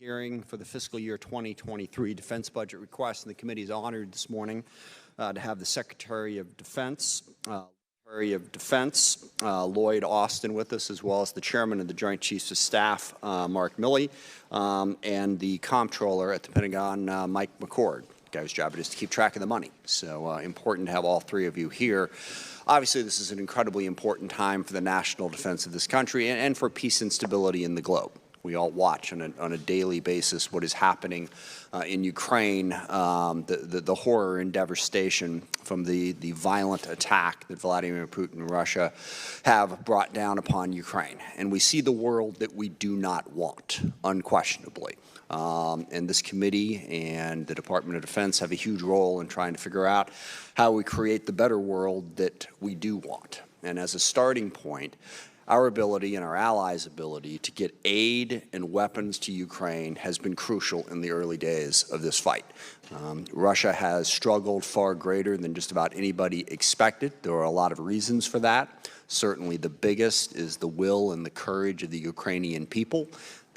Hearing for the fiscal year 2023 defense budget request, and the committee is honored this morning to have the Secretary of Defense, Lloyd Austin, with us, as well as the Chairman of the Joint Chiefs of Staff, Mark Milley, and the Comptroller at the Pentagon, Mike McCord. The guy's job it is to keep track of the money. So important to have all three of you here. Obviously, this is an incredibly important time for the national defense of this country and for peace and stability in the globe. We all watch on a daily basis what is happening in Ukraine, the horror and devastation from the violent attack that Vladimir Putin and Russia have brought down upon Ukraine. And we see the world that we do not want, unquestionably. And this committee and the Department of Defense have a huge role in trying to figure out how we create the better world that we do want. And as a starting point, our ability and our allies' ability to get aid and weapons to Ukraine has been crucial in the early days of this fight. Russia has struggled far greater than just about anybody expected. There are a lot of reasons for that. Certainly the biggest is the will and the courage of the Ukrainian people.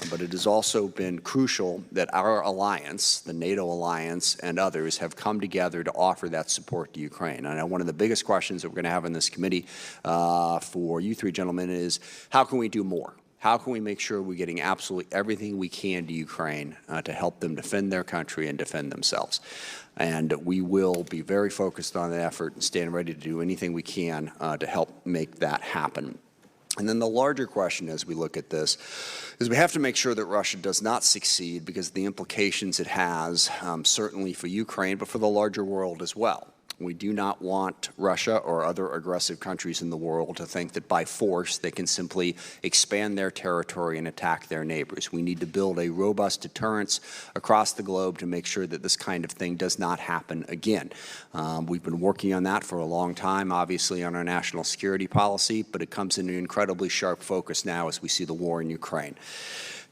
But it has also been crucial that our alliance, the NATO alliance and others, have come together to offer that support to Ukraine. And one of the biggest questions that we're going to have in this committee for you three gentlemen is, how can we do more? How can we make sure we're getting absolutely everything we can to Ukraine to help them defend their country and defend themselves? And we will be very focused on that effort and stand ready to do anything we can to help make that happen. And then the larger question as we look at this is we have to make sure that Russia does not succeed because of the implications it has, certainly for Ukraine, but for the larger world as well. We do not want Russia or other aggressive countries in the world to think that by force they can simply expand their territory and attack their neighbors. We need to build a robust deterrence across the globe to make sure that this kind of thing does not happen again. We've been working on that for a long time, obviously, on our national security policy, but it comes into incredibly sharp focus now as we see the war in Ukraine.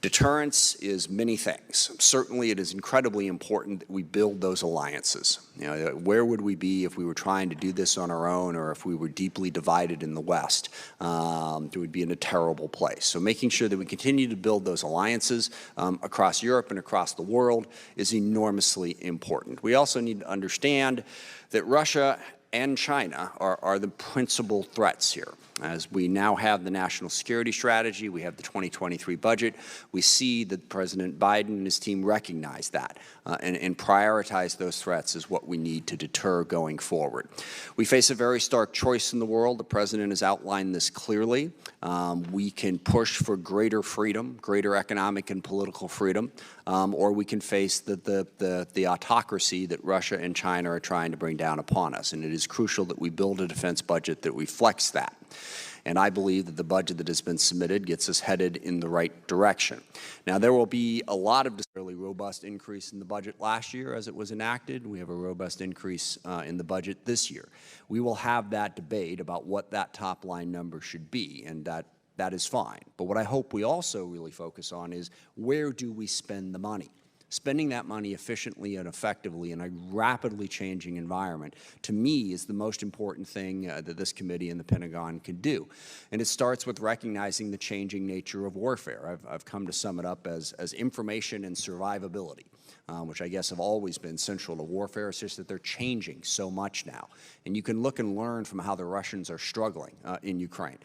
Deterrence is many things. Certainly, it is incredibly important that we build those alliances. You know, where would we be if we were trying to do this on our own, or if we were deeply divided in the West? It would be in a terrible place. So making sure that we continue to build those alliances across Europe and across the world is enormously important. We also need to understand that Russia and China are the principal threats here. As we now have the national security strategy, we have the 2023 budget, we see that President Biden and his team recognize that and prioritize those threats as what we need to deter going forward. We face a very stark choice in the world. The President has outlined this clearly. We can push for greater freedom, greater economic and political freedom, or we can face the autocracy that Russia and China are trying to bring down upon us. And it is crucial that we build a defense budget that reflects that. And I believe that the budget that has been submitted gets us headed in the right direction. Now, there will be a lot of fairly robust increase in the budget last year as it was enacted. We have a robust increase in the budget this year. We will have that debate about what that top line number should be, and that is fine. But what I hope we also really focus on is, where do we spend the money? Spending that money efficiently and effectively in a rapidly changing environment, to me, is the most important thing that this committee and the Pentagon can do. And it starts with recognizing the changing nature of warfare. I've come to sum it up as information and survivability, which I guess have always been central to warfare. It's just that they're changing so much now. And you can look and learn from how the Russians are struggling in Ukraine.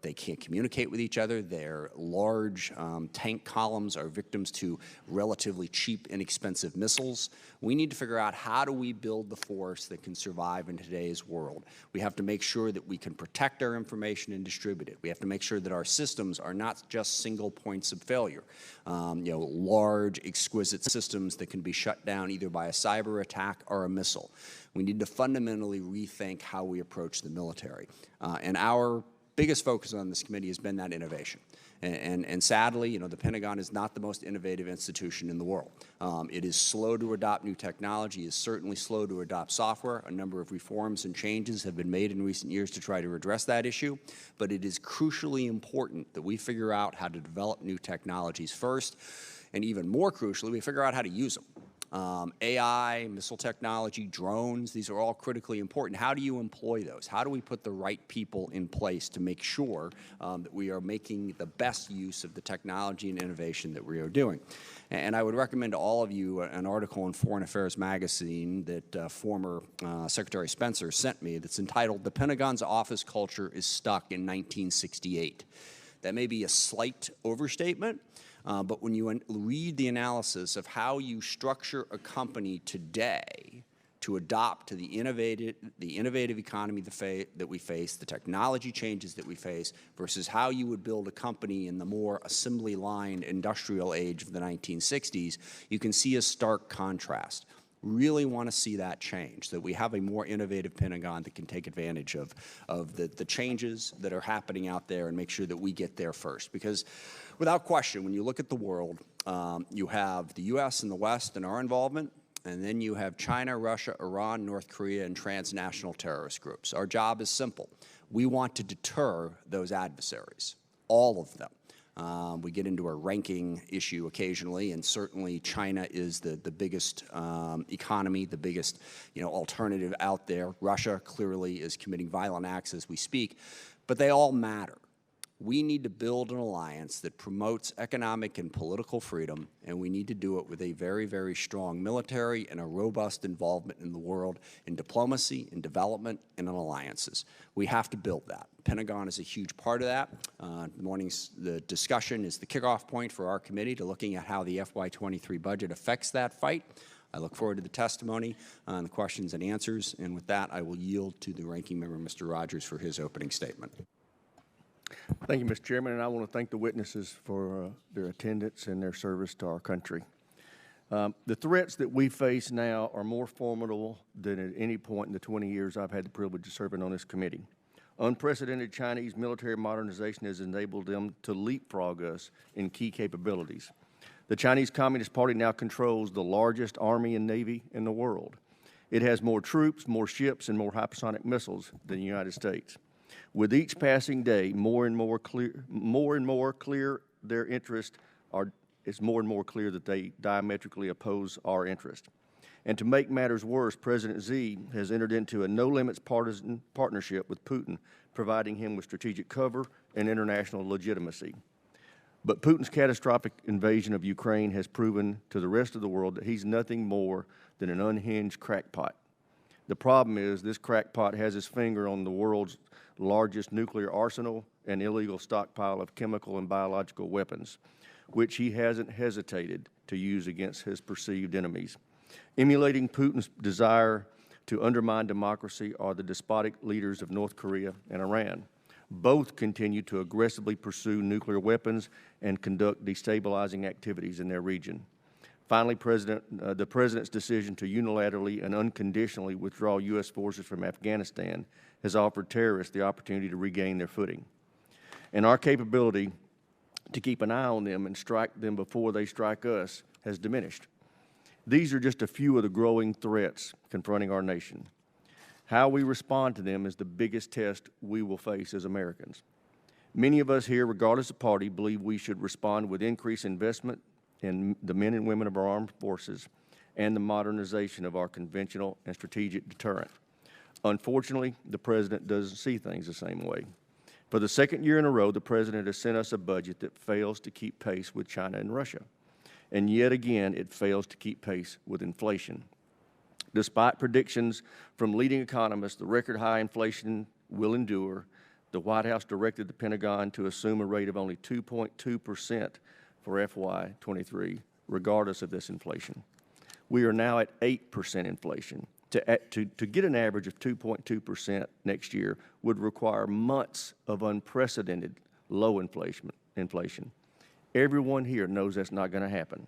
They can't communicate with each other. Their large tank columns are victims to relatively cheap, inexpensive missiles. We need to figure out, how do we build the force that can survive in today's world? We have to make sure that we can protect our information and distribute it. We have to make sure that our systems are not just single points of failure. Large, exquisite systems that can be shut down either by a cyber attack or a missile. We need to fundamentally rethink how we approach the military. And our biggest focus on this committee has been that innovation. And sadly, the Pentagon is not the most innovative institution in the world. It is slow to adopt new technology, is certainly slow to adopt software. A number of reforms and changes have been made in recent years to try to address that issue. But it is crucially important that we figure out how to develop new technologies first, and even more crucially, we figure out how to use them. AI, missile technology, drones, these are all critically important. How do you employ those? How do we put the right people in place to make sure that we are making the best use of the technology and innovation that we are doing? And I would recommend to all of you an article in Foreign Affairs magazine that former Secretary Spencer sent me that's entitled, "The Pentagon's Office Culture is Stuck in 1968." That may be a slight overstatement, but when you read the analysis of how you structure a company today to adopt to the innovative economy that we face, the technology changes that we face, versus how you would build a company in the more assembly line industrial age of the 1960s, you can see a stark contrast. Really want to see that change, that we have a more innovative Pentagon that can take advantage of the changes that are happening out there and make sure that we get there first. Because without question, when you look at the world, you have the U.S. and the West and our involvement, and then you have China, Russia, Iran, North Korea, and transnational terrorist groups. Our job is simple. We want to deter those adversaries, all of them. We get into a ranking issue occasionally, and certainly China is the biggest economy, the biggest alternative out there. Russia clearly is committing violent acts as we speak, but they all matter. We need to build an alliance that promotes economic and political freedom, and we need to do it with a very, very strong military and a robust involvement in the world, in diplomacy, in development, and in alliances. We have to build that. Pentagon is a huge part of that. The discussion is the kickoff point for our committee to looking at how the FY23 budget affects that fight. I look forward to the testimony and the questions and answers, and with that, I will yield to the ranking member, Mr. Rogers, for his opening statement. Thank you, Mr. Chairman, and I want to thank the witnesses for their attendance and their service to our country. The threats that we face now are more formidable than at any point in the 20 years I've had the privilege of serving on this committee. Unprecedented Chinese military modernization has enabled them to leapfrog us in key capabilities. The Chinese Communist Party now controls the largest army and navy in the world. It has more troops, more ships, and more hypersonic missiles than the United States. With each passing day, more and more clear their interest it's more and more clear that they diametrically oppose our interest. And to make matters worse, President Xi has entered into a no-limits partisan partnership with Putin, providing him with strategic cover and international legitimacy. But Putin's catastrophic invasion of Ukraine has proven to the rest of the world that he's nothing more than an unhinged crackpot. The problem is this crackpot has his finger on the world's largest nuclear arsenal and illegal stockpile of chemical and biological weapons, which he hasn't hesitated to use against his perceived enemies. Emulating Putin's desire to undermine democracy are the despotic leaders of North Korea and Iran. Both continue to aggressively pursue nuclear weapons and conduct destabilizing activities in their region. Finally, the President's decision to unilaterally and unconditionally withdraw U.S. forces from Afghanistan has offered terrorists the opportunity to regain their footing. And our capability to keep an eye on them and strike them before they strike us has diminished. These are just a few of the growing threats confronting our nation. How we respond to them is the biggest test we will face as Americans. Many of us here, regardless of party, believe we should respond with increased investment in the men and women of our armed forces and the modernization of our conventional and strategic deterrent. Unfortunately, the President doesn't see things the same way. For the second year in a row, the President has sent us a budget that fails to keep pace with China and Russia. And yet again, it fails to keep pace with inflation. Despite predictions from leading economists, the record high inflation will endure. The White House directed the Pentagon to assume a rate of only 2.2% for FY23, regardless of this inflation. We are now at 8% inflation. To get an average of 2.2% next year would require months of unprecedented low inflation. Everyone here knows that's not going to happen.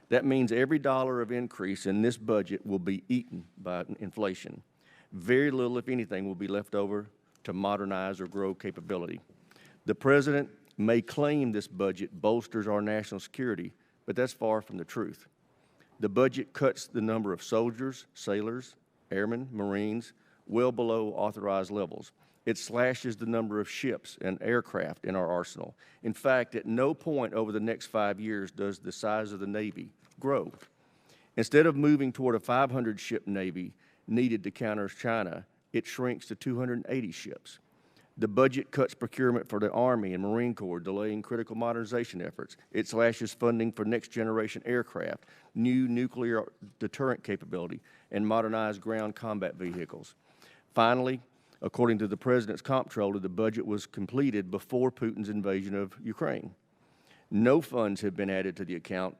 That means every dollar of increase in this budget will be eaten by inflation. Very little, if anything, will be left over to modernize or grow capability. The President may claim this budget bolsters our national security, but that's far from the truth. The budget cuts the number of soldiers, sailors, airmen, Marines, well below authorized levels. It slashes the number of ships and aircraft in our arsenal. In fact, at no point over the next 5 years does the size of the Navy grow. Instead of moving toward a 500-ship Navy needed to counter China, it shrinks to 280 ships. The budget cuts procurement for the Army and Marine Corps, delaying critical modernization efforts. It slashes funding for next-generation aircraft, new nuclear deterrent capability, and modernized ground combat vehicles. Finally, according to the President's comptroller, the budget was completed before Putin's invasion of Ukraine. No funds have been added to the account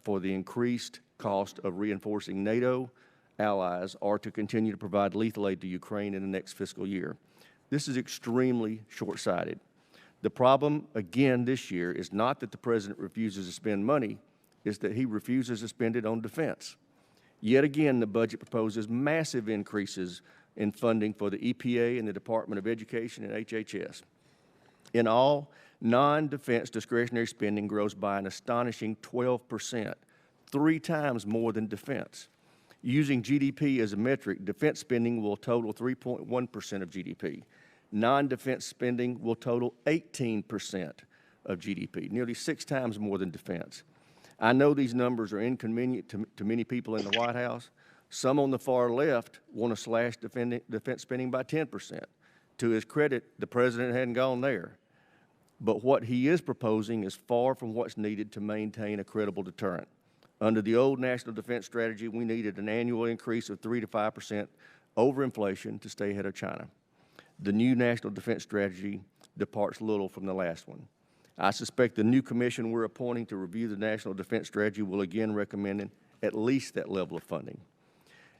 for the increased cost of reinforcing NATO allies or to continue to provide lethal aid to Ukraine in the next fiscal year. This is extremely short-sighted. The problem, again, this year is not that the President refuses to spend money, it's that he refuses to spend it on defense. Yet again, the budget proposes massive increases in funding for the EPA and the Department of Education and HHS. In all, non-defense discretionary spending grows by an astonishing 12%, 3 times more than defense. Using GDP as a metric, defense spending will total 3.1% of GDP. Non-defense spending will total 18% of GDP, nearly 6 times more than defense. I know these numbers are inconvenient to many people in the White House. Some on the far left want to slash defense spending by 10%. To his credit, the President hadn't gone there. But what he is proposing is far from what's needed to maintain a credible deterrent. Under the old National Defense Strategy, we needed an annual increase of 3 to 5% over inflation to stay ahead of China. The new National Defense Strategy departs little from the last one. I suspect the new commission we're appointing to review the National Defense Strategy will again recommend at least that level of funding.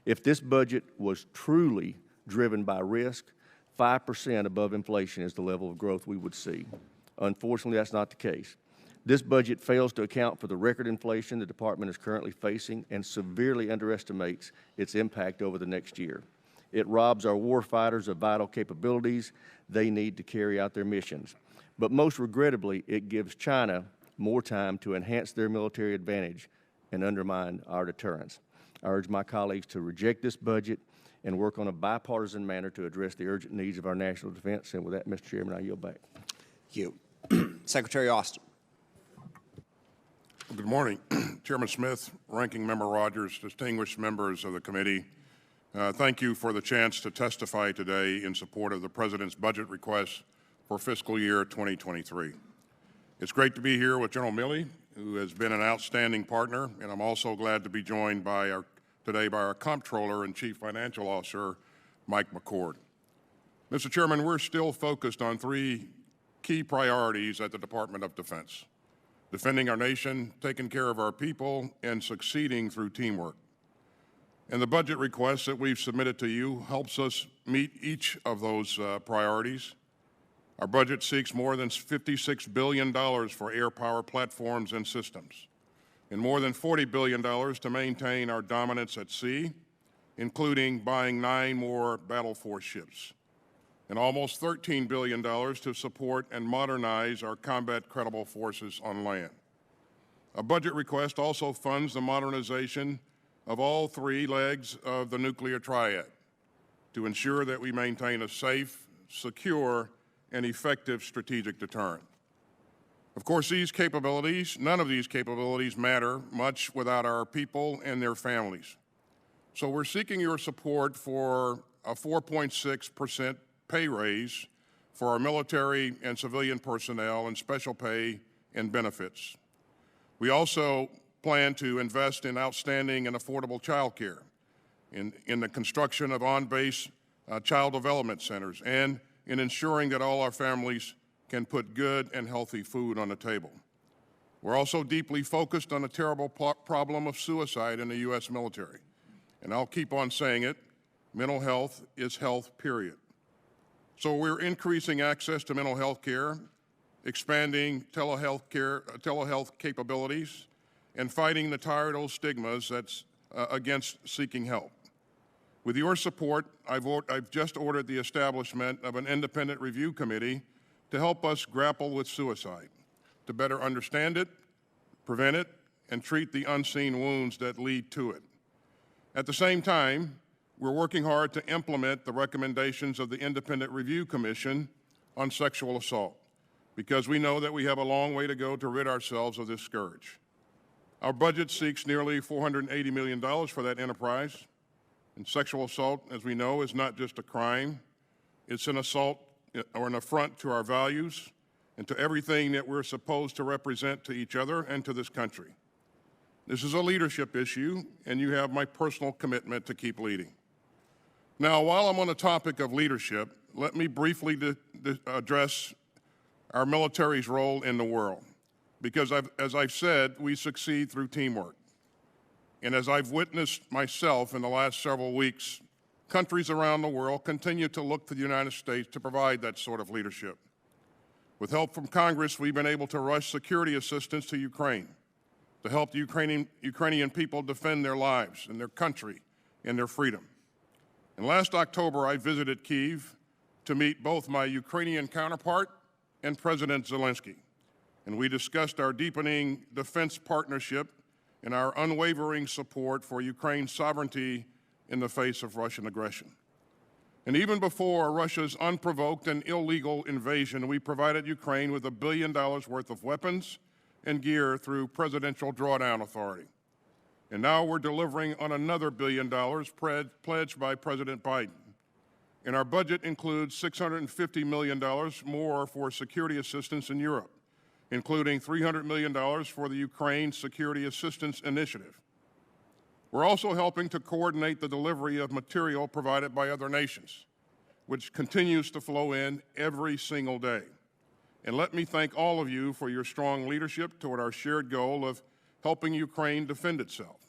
If this budget was truly driven by risk, 5% above inflation is the level of growth we would see. Unfortunately, that's not the case. This budget fails to account for the record inflation the department is currently facing and severely underestimates its impact over the next year. It robs our warfighters of vital capabilities they need to carry out their missions. But most regrettably, it gives China more time to enhance their military advantage and undermine our deterrence. I urge my colleagues to reject this budget and work on a bipartisan manner to address the urgent needs of our national defense. And with that, Mr. Chairman, I yield back. Thank you. Secretary Austin. Good morning, Chairman Smith, Ranking Member Rogers, distinguished members of the committee. Thank you for the chance to testify today in support of the President's budget request for fiscal year 2023. It's great to be here with General Milley, who has been an outstanding partner, and I'm also glad to be joined today by our Comptroller and Chief Financial Officer, Mike McCord. Mr. Chairman, we're still focused on 3 key priorities at the Department of Defense: defending our nation, taking care of our people, and succeeding through teamwork. And the budget request that we've submitted to you helps us meet each of those priorities. Our budget seeks more than $56 billion for air power platforms and systems, and more than $40 billion to maintain our dominance at sea, including buying 9 more battle force ships, and almost $13 billion to support and modernize our combat credible forces on land. A budget request also funds the modernization of all 3 legs of the nuclear triad to ensure that we maintain a safe, secure, and effective strategic deterrent. Of course, none of these capabilities matter much without our people and their families. So we're seeking your support for a 4.6% pay raise for our military and civilian personnel and special pay and benefits. We also plan to invest in outstanding and affordable child care, in the construction of on-base child development centers, and in ensuring that all our families can put good and healthy food on the table. We're also deeply focused on the terrible problem of suicide in the U.S. military. And I'll keep on saying it, mental health is health, period. So we're increasing access to mental health care, expanding telehealth capabilities, and fighting the tired old stigmas that's against seeking help. With your support, I've just ordered the establishment of an independent review committee to help us grapple with suicide, to better understand it, prevent it, and treat the unseen wounds that lead to it. At the same time, we're working hard to implement the recommendations of the Independent Review Commission on sexual assault, because we know that we have a long way to go to rid ourselves of this scourge. Our budget seeks nearly $480 million for that enterprise. And sexual assault, as we know, is not just a crime. It's an assault or an affront to our values and to everything that we're supposed to represent to each other and to this country. This is a leadership issue, and you have my personal commitment to keep leading. Now, while I'm on the topic of leadership, let me briefly address our military's role in the world. Because as I've said, we succeed through teamwork. And as I've witnessed myself in the last several weeks, countries around the world continue to look to the United States to provide that sort of leadership. With help from Congress, we've been able to rush security assistance to Ukraine to help the Ukrainian people defend their lives and their country and their freedom. And last October, I visited Kyiv to meet both my Ukrainian counterpart and President Zelensky. And we discussed our deepening defense partnership and our unwavering support for Ukraine's sovereignty in the face of Russian aggression. And even before Russia's unprovoked and illegal invasion, we provided Ukraine with $1 billion worth of weapons and gear through Presidential Drawdown Authority. And now we're delivering on another $1 billion pledged by President Biden. And our budget includes $650 million more for security assistance in Europe, including $300 million for the Ukraine Security Assistance Initiative. We're also helping to coordinate the delivery of material provided by other nations, which continues to flow in every single day. And let me thank all of you for your strong leadership toward our shared goal of helping Ukraine defend itself.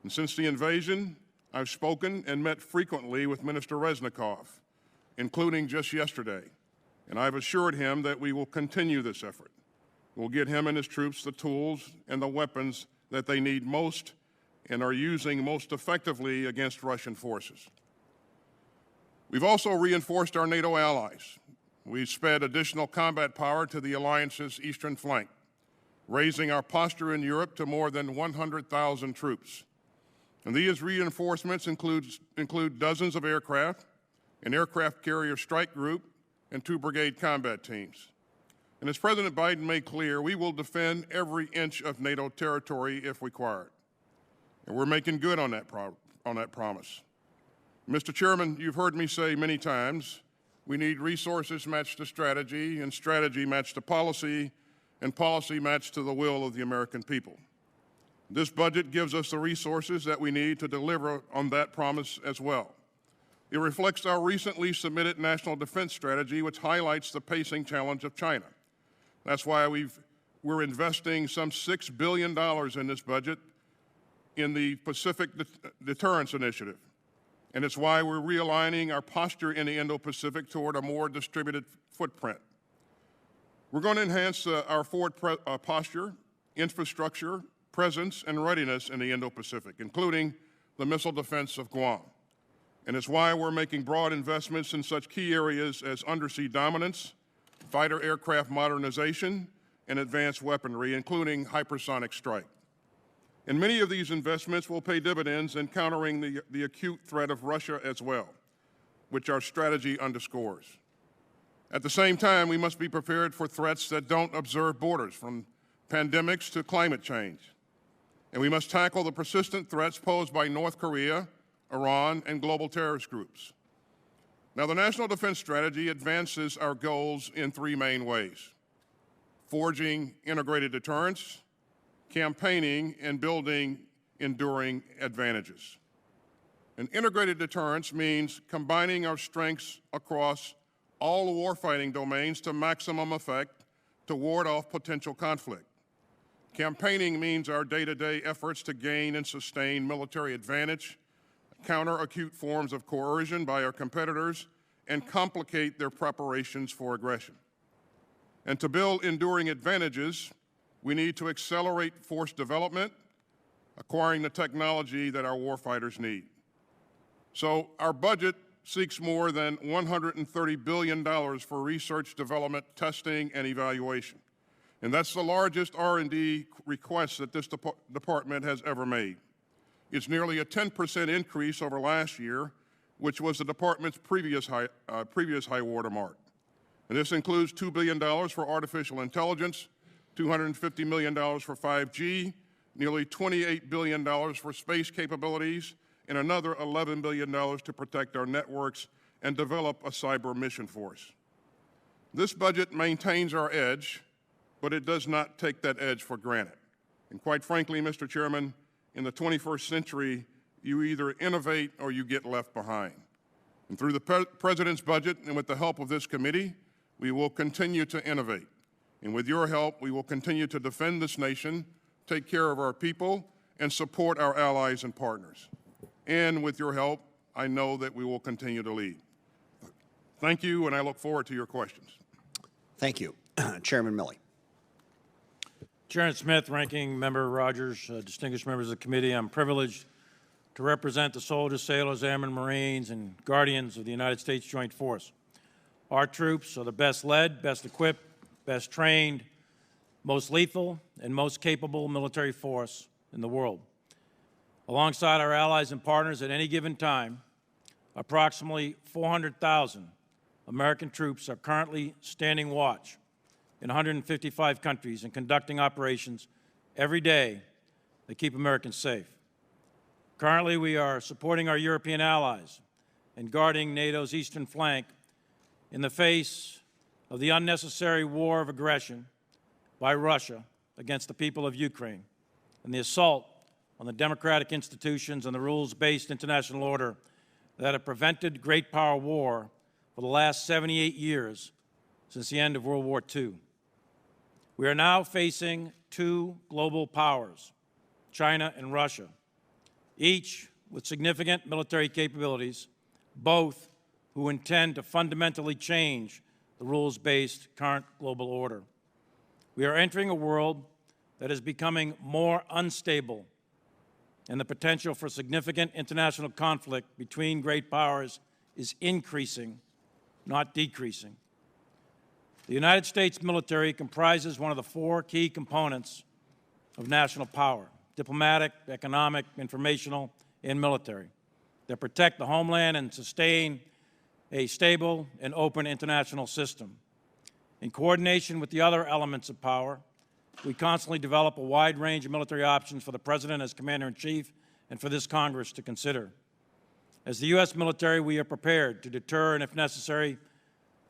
And since the invasion, I've spoken and met frequently with Minister Reznikov, including just yesterday, and I've assured him that we will continue this effort. We'll get him and his troops the tools and the weapons that they need most and are using most effectively against Russian forces. We've also reinforced our NATO allies. We've sped additional combat power to the alliance's eastern flank, raising our posture in Europe to more than 100,000 troops. And these reinforcements include dozens of aircraft, an aircraft carrier strike group, and 2 brigade combat teams. And as President Biden made clear, we will defend every inch of NATO territory if required. And we're making good on that promise. Mr. Chairman, you've heard me say many times, we need resources matched to strategy, and strategy matched to policy, and policy matched to the will of the American people. This budget gives us the resources that we need to deliver on that promise as well. It reflects our recently submitted National Defense Strategy, which highlights the pacing challenge of China. That's why we're investing some $6 billion in this budget in the Pacific Deterrence Initiative. And it's why we're realigning our posture in the Indo-Pacific toward a more distributed footprint. We're going to enhance our forward posture, infrastructure, presence, and readiness in the Indo-Pacific, including the missile defense of Guam. And it's why we're making broad investments in such key areas as undersea dominance, fighter aircraft modernization, and advanced weaponry, including hypersonic strike. And many of these investments will pay dividends in countering the acute threat of Russia as well, which our strategy underscores. At the same time, we must be prepared for threats that don't observe borders, from pandemics to climate change. And we must tackle the persistent threats posed by North Korea, Iran, and global terrorist groups. Now, the National Defense Strategy advances our goals in 3 main ways: forging integrated deterrence, campaigning, and building enduring advantages. And integrated deterrence means combining our strengths across all warfighting domains to maximum effect to ward off potential conflict. Campaigning means our day-to-day efforts to gain and sustain military advantage, counter acute forms of coercion by our competitors, and complicate their preparations for aggression. And to build enduring advantages, we need to accelerate force development, acquiring the technology that our warfighters need. So our budget seeks more than $130 billion for research, development, testing, and evaluation. And that's the largest R&D request that this department has ever made. It's nearly a 10% increase over last year, which was the department's previous high watermark. And this includes $2 billion for artificial intelligence, $250 million for 5G, nearly $28 billion for space capabilities, and another $11 billion to protect our networks and develop a cyber mission force. This budget maintains our edge, but it does not take that edge for granted. And quite frankly, Mr. Chairman, in the 21st century, you either innovate or you get left behind. And through the President's budget and with the help of this committee, we will continue to innovate. And with your help, we will continue to defend this nation, take care of our people, and support our allies and partners. And with your help, I know that we will continue to lead. Thank you, and I look forward to your questions. Thank you. Chairman Milley. Chairman Smith, Ranking Member Rogers, distinguished members of the committee, I'm privileged to represent the soldiers, sailors, airmen, Marines, and guardians of the United States Joint Force. Our troops are the best led, best equipped, best trained, most lethal, and most capable military force in the world. Alongside our allies and partners at any given time, approximately 400,000 American troops are currently standing watch in 155 countries and conducting operations every day that keep Americans safe. Currently, we are supporting our European allies and guarding NATO's eastern flank in the face of the unnecessary war of aggression by Russia against the people of Ukraine and the assault on the democratic institutions and the rules-based international order that have prevented great power war for the last 78 years since the end of World War II. We are now facing two global powers, China and Russia, each with significant military capabilities, both who intend to fundamentally change the rules-based current global order. We are entering a world that is becoming more unstable, and the potential for significant international conflict between great powers is increasing, not decreasing. The United States military comprises one of the four key components of national power: diplomatic, economic, informational, and military, that protect the homeland and sustain a stable and open international system. In coordination with the other elements of power, we constantly develop a wide range of military options for the President as Commander-in-Chief and for this Congress to consider. As the U.S. military, we are prepared to deter and, if necessary,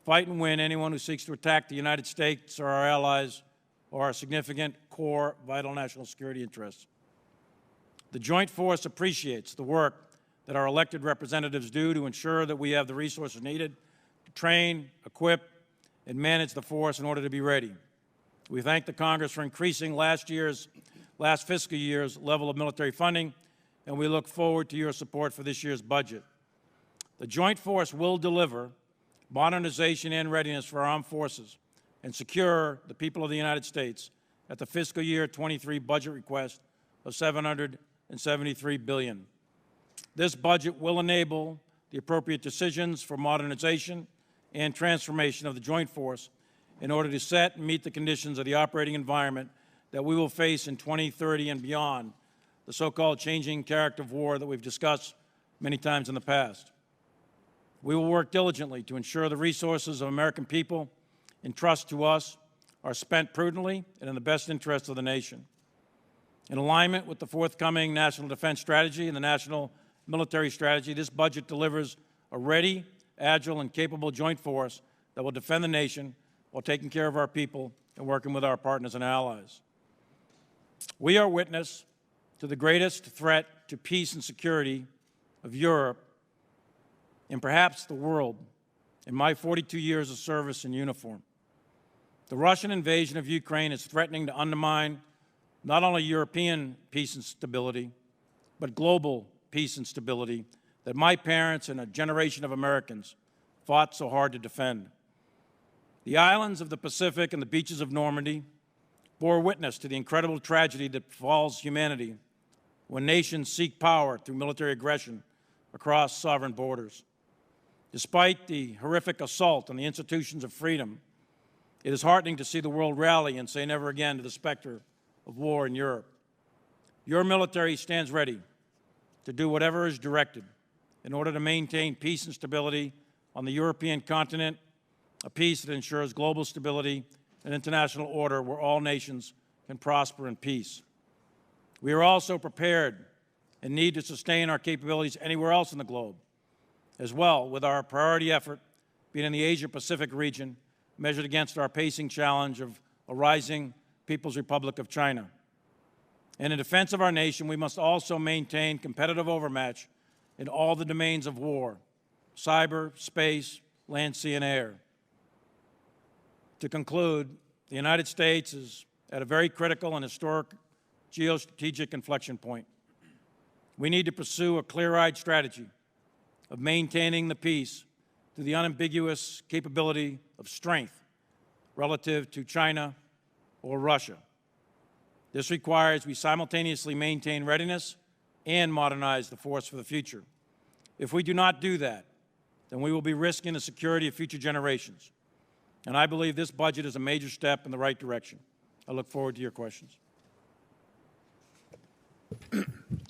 fight and win anyone who seeks to attack the United States or our allies or our significant core vital national security interests. The Joint Force appreciates the work that our elected representatives do to ensure that we have the resources needed to train, equip, and manage the force in order to be ready. We thank the Congress for increasing last fiscal year's level of military funding, and we look forward to your support for this year's budget. The Joint Force will deliver modernization and readiness for our armed forces and secure the people of the United States at the fiscal year 23 budget request of $773 billion. This budget will enable the appropriate decisions for modernization and transformation of the Joint Force in order to set and meet the conditions of the operating environment that we will face in 2030 and beyond, the so-called changing character of war that we've discussed many times in the past. We will work diligently to ensure the resources of American people entrusted to us are spent prudently and in the best interest of the nation. In alignment with the forthcoming National Defense Strategy and the National Military Strategy, this budget delivers a ready, agile, and capable joint force that will defend the nation while taking care of our people and working with our partners and allies. We are witness to the greatest threat to peace and security of Europe and perhaps the world in my 42 years of service in uniform. The Russian invasion of Ukraine is threatening to undermine not only European peace and stability, but global peace and stability that my parents and a generation of Americans fought so hard to defend. The islands of the Pacific and the beaches of Normandy bore witness to the incredible tragedy that befalls humanity when nations seek power through military aggression across sovereign borders. Despite the horrific assault on the institutions of freedom, it is heartening to see the world rally and say never again to the specter of war in Europe. Your military stands ready to do whatever is directed in order to maintain peace and stability on the European continent, a peace that ensures global stability and international order where all nations can prosper in peace. We are also prepared and need to sustain our capabilities anywhere else in the globe, as well, with our priority effort being in the Asia-Pacific region, measured against our pacing challenge of a rising People's Republic of China. And in defense of our nation, we must also maintain competitive overmatch in all the domains of war: cyber, space, land, sea, and air. To conclude, the United States is at a very critical and historic geostrategic inflection point. We need to pursue a clear-eyed strategy of maintaining the peace through the unambiguous capability of strength relative to China or Russia. This requires we simultaneously maintain readiness and modernize the force for the future. If we do not do that, then we will be risking the security of future generations. And I believe this budget is a major step in the right direction. I look forward to your questions.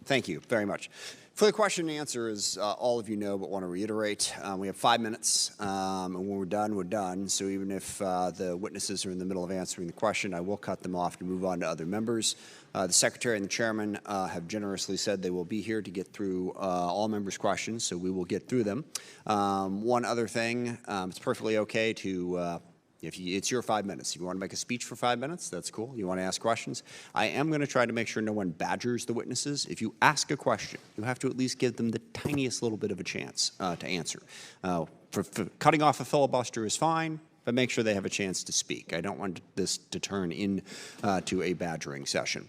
Thank you very much. For the question and answer, as all of you know, but want to reiterate, we have 5 minutes, and when we're done, we're done. So even if the witnesses are in the middle of answering the question, I will cut them off to move on to other members. The Secretary and the Chairman have generously said they will be here to get through all members' questions, so we will get through them. One other thing, it's perfectly okay to it's your 5 minutes. If you want to make a speech for 5 minutes, that's cool. You want to ask questions. I am going to try to make sure no one badgers the witnesses. If you ask a question, you have to at least give them the tiniest little bit of a chance to answer. For cutting off a filibuster is fine, but make sure they have a chance to speak. I don't want this to turn into a badgering session.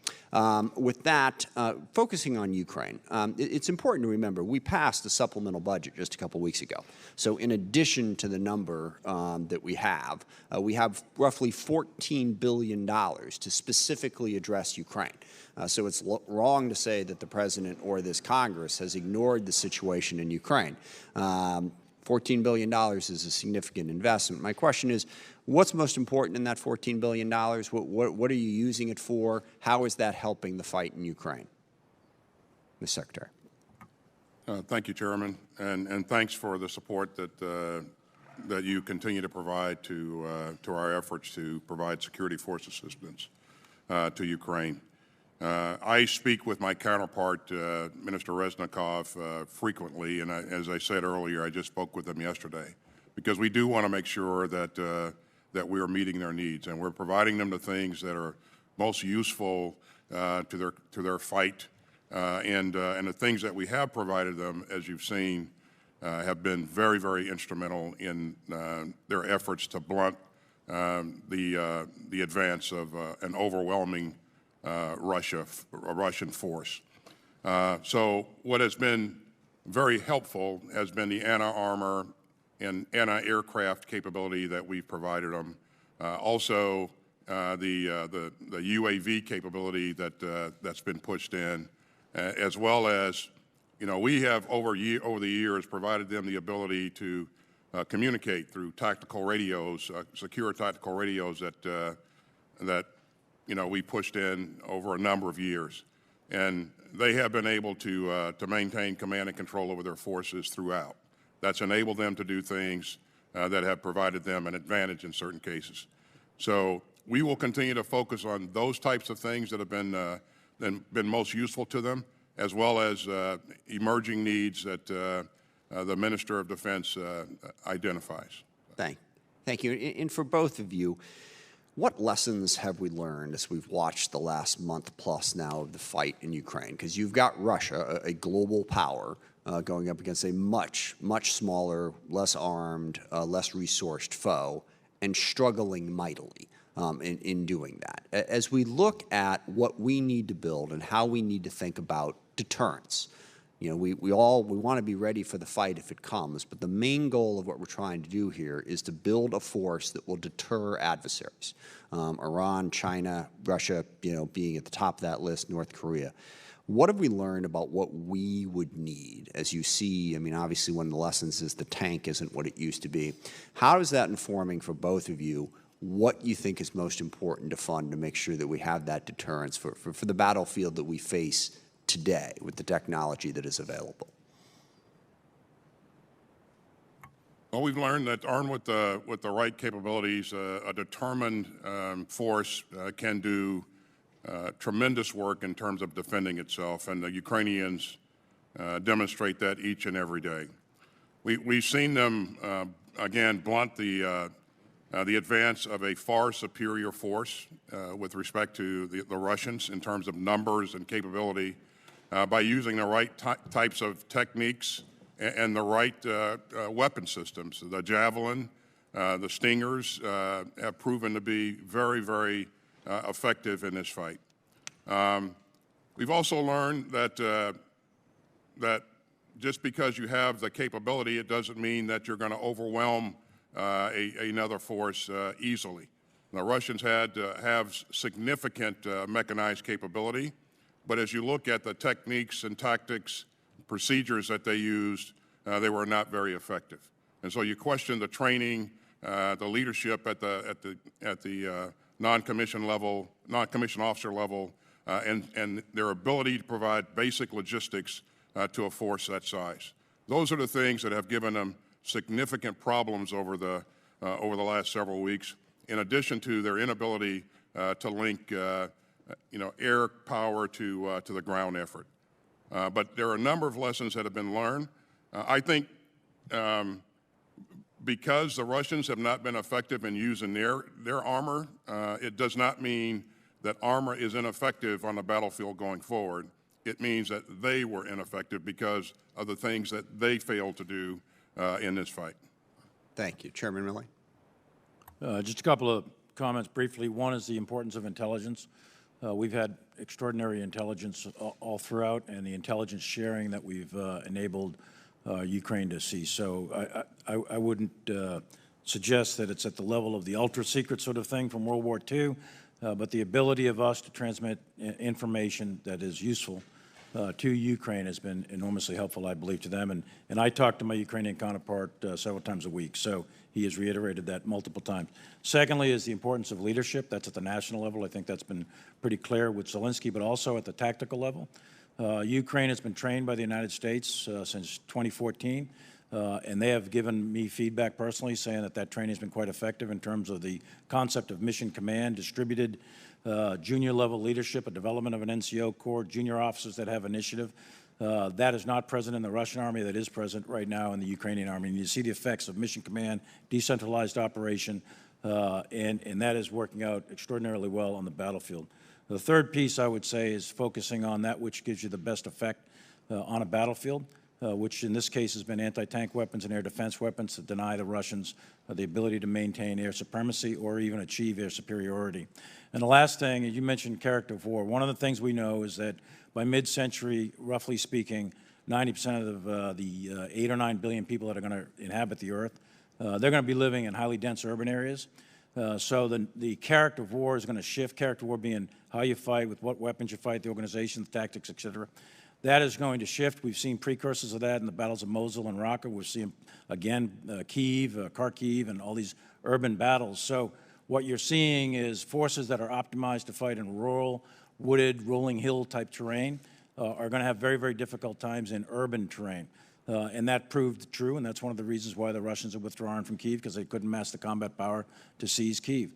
With that, focusing on Ukraine, it's important to remember we passed a supplemental budget just a couple weeks ago. So in addition to the number that we have roughly $14 billion to specifically address Ukraine. So it's wrong to say that the President or this Congress has ignored the situation in Ukraine. $14 billion is a significant investment. My question is, what's most important in that $14 billion? What are you using it for? How is that helping the fight in Ukraine? Ms. Secretary. Thank you, Chairman, and thanks for the support that you continue to provide to our efforts to provide security force assistance to Ukraine. I speak with my counterpart, Minister Reznikov, frequently, and as I said earlier, I just spoke with him yesterday, because we do want to make sure that that we are meeting their needs, and we're providing them the things that are most useful to their fight, and the things that we have provided them, as you've seen, have been very, very instrumental in their efforts to blunt the advance of an overwhelming Russian force. So what has been very helpful has been the anti-armor and anti-aircraft capability that we've provided them. Also, the UAV capability that's been pushed in, as well as, we have over the years provided them the ability to communicate through tactical radios, secure tactical radios that we pushed in over a number of years, and they have been able to maintain command and control over their forces throughout. That's enabled them to do things that have provided them an advantage in certain cases. So we will continue to focus on those types of things that have been most useful to them, as well as emerging needs that the Minister of Defense identifies. Thank you. And for both of you, what lessons have we learned as we've watched the last month plus now of the fight in Ukraine? Because you've got Russia, a global power, going up against a much, much smaller, less armed, less resourced foe, and struggling mightily in doing that. As we look at what we need to build and how we need to think about deterrence, we want to be ready for the fight if it comes, but the main goal of what we're trying to do here is to build a force that will deter adversaries. Iran, China, Russia, being at the top of that list, North Korea. What have we learned about what we would need? As you see, obviously one of the lessons is the tank isn't what it used to be. How is that informing for both of you what you think is most important to fund to make sure that we have that deterrence for the battlefield that we face today with the technology that is available? Well, we've learned that armed with the right capabilities, a determined force can do tremendous work in terms of defending itself, and the Ukrainians demonstrate that each and every day. We've seen them, again, blunt the advance of a far superior force with respect to the Russians in terms of numbers and capability by using the right types of techniques and the right weapon systems. The Javelin, the Stingers have proven to be very, very effective in this fight. We've also learned that just because you have the capability, it doesn't mean that you're going to overwhelm another force easily. The Russians have significant mechanized capability, but as you look at the techniques and tactics, procedures that they used, they were not very effective. And so you question the training, the leadership at the non-commissioned level, non-commissioned officer level, and their ability to provide basic logistics to a force that size. Those are the things that have given them significant problems over the last several weeks, in addition to their inability to link air power to the ground effort. But there are a number of lessons that have been learned. I think because the Russians have not been effective in using their armor, it does not mean that armor is ineffective on the battlefield going forward. It means that they were ineffective because of the things that they failed to do in this fight. Thank you. Chairman Milley. Just a couple of comments briefly. One is the importance of intelligence. We've had extraordinary intelligence all throughout, and the intelligence sharing that we've enabled Ukraine to see. So I wouldn't suggest that it's at the level of the ultra-secret sort of thing from World War II, but the ability of us to transmit information that is useful to Ukraine has been enormously helpful, I believe, to them. And I talk to my Ukrainian counterpart several times a week, so he has reiterated that multiple times. Secondly is the importance of leadership. That's at the national level. I think that's been pretty clear with Zelensky, but also at the tactical level. Ukraine has been trained by the United States since 2014, and they have given me feedback personally saying that that training has been quite effective in terms of the concept of mission command, distributed junior level leadership, a development of an NCO corps, junior officers that have initiative. That is not present in the Russian army. That is present right now in the Ukrainian army. And you see the effects of mission command, decentralized operation, and that is working out extraordinarily well on the battlefield. The third piece, I would say, is focusing on that which gives you the best effect on a battlefield, which in this case has been anti-tank weapons and air defense weapons that deny the Russians the ability to maintain air supremacy or even achieve air superiority. And the last thing, you mentioned character of war. One of the things we know is that by mid-century, roughly speaking, 90% of the 8 or 9 billion people that are going to inhabit the Earth, they're going to be living in highly dense urban areas. So the character of war is going to shift, character of war being how you fight, with what weapons you fight, the organization, the tactics, et cetera. That is going to shift. We've seen precursors of that in the battles of Mosul and Raqqa. We've seen, again, Kyiv, Kharkiv, and all these urban battles. So what you're seeing is forces that are optimized to fight in rural, wooded, rolling hill type terrain are going to have very, very difficult times in urban terrain. And that proved true, and that's one of the reasons why the Russians are withdrawing from Kyiv, because they couldn't mass the combat power to seize Kyiv.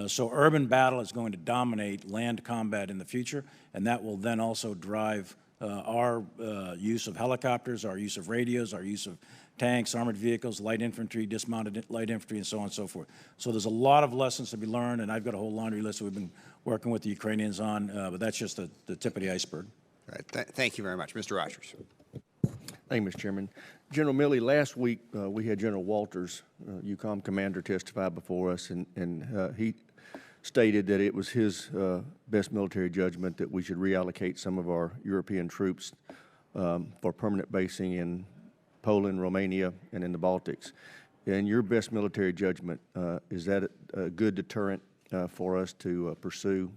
So urban battle is going to dominate land combat in the future, and that will then also drive our use of helicopters, our use of radios, our use of tanks, armored vehicles, light infantry, dismounted light infantry, and so on and so forth. So there's a lot of lessons to be learned, and I've got a whole laundry list that we've been working with the Ukrainians on, but that's just the tip of the iceberg. All right. Thank you very much. Mr. Rogers. Thank you, Mr. Chairman. General Milley, last week we had General Walters, EUCOM commander, testify before us, and he stated that it was his best military judgment that we should reallocate some of our European troops for permanent basing in Poland, Romania, and in the Baltics. In your best military judgment, is that a good deterrent for us to pursue?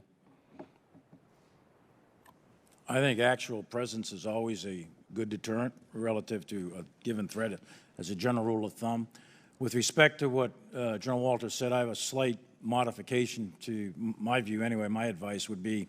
I think actual presence is always a good deterrent relative to a given threat as a general rule of thumb. With respect to what General Walters said, I have a slight modification to my view anyway. My advice would be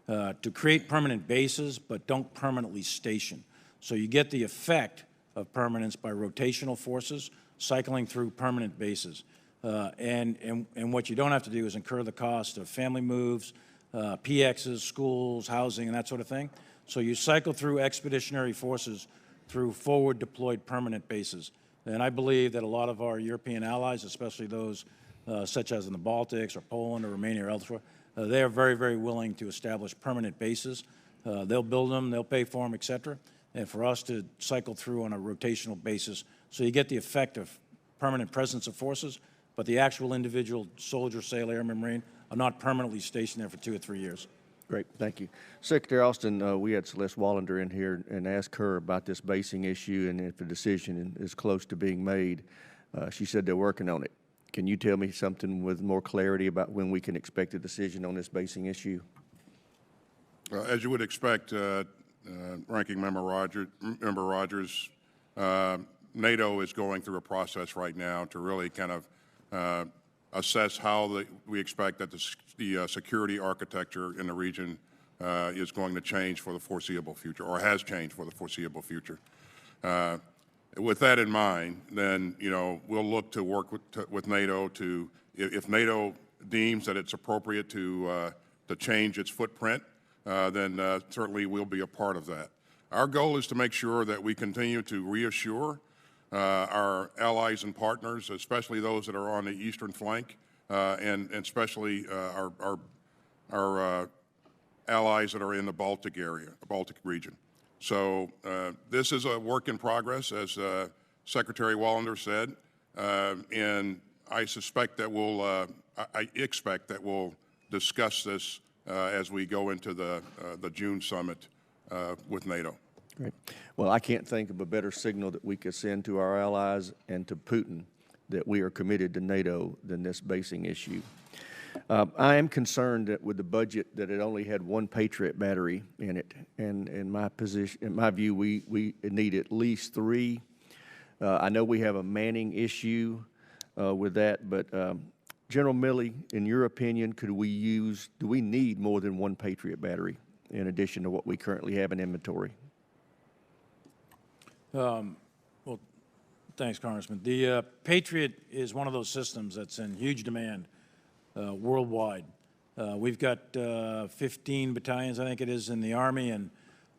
to create permanent bases, but don't permanently station. So you get the effect of permanence by rotational forces cycling through permanent bases. And what you don't have to do is incur the cost of family moves, PXs, schools, housing, and that sort of thing. So you cycle through expeditionary forces through forward deployed permanent bases. And I believe that a lot of our European allies, especially those such as in the Baltics or Poland or Romania or elsewhere, they are very, very willing to establish permanent bases. They'll build them, they'll pay for them, et cetera. And for us to cycle through on a rotational basis, so you get the effect of permanent presence of forces, but the actual individual soldier, sailor, airman, marine are not permanently stationed there for 2 or 3 years. Great, thank you. Secretary Austin, we had Celeste Wallander in here and asked her about this basing issue and if a decision is close to being made. She said they're working on it. Can you tell me something with more clarity about when we can expect a decision on this basing issue? As you would expect, Ranking Member Rogers, NATO is going through a process right now to really kind of assess how we expect that the security architecture in the region is going to change for the foreseeable future, or has changed for the foreseeable future. With that in mind, then, you know, we'll look to work with NATO to, if NATO deems that it's appropriate to change its footprint, then certainly we'll be a part of that. Our goal is to make sure that we continue to reassure our allies and partners, especially those that are on the eastern flank, and especially our allies that are in the Baltic area, the Baltic region. So this is a work in progress, as Secretary Wallander said, and I suspect that I expect that we'll discuss this as we go into the June summit with NATO. Great. Well, I can't think of a better signal that we could send to our allies and to Putin that we are committed to NATO than this basing issue. I am concerned that with the budget that it only had one Patriot battery in it, and in my view, we need at least 3. I know we have a manning issue with that, but General Milley, in your opinion, do we need more than one Patriot battery in addition to what we currently have in inventory? Well, thanks, Congressman. The Patriot is one of those systems that's in huge demand worldwide. We've got 15 battalions, I think it is, in the Army, and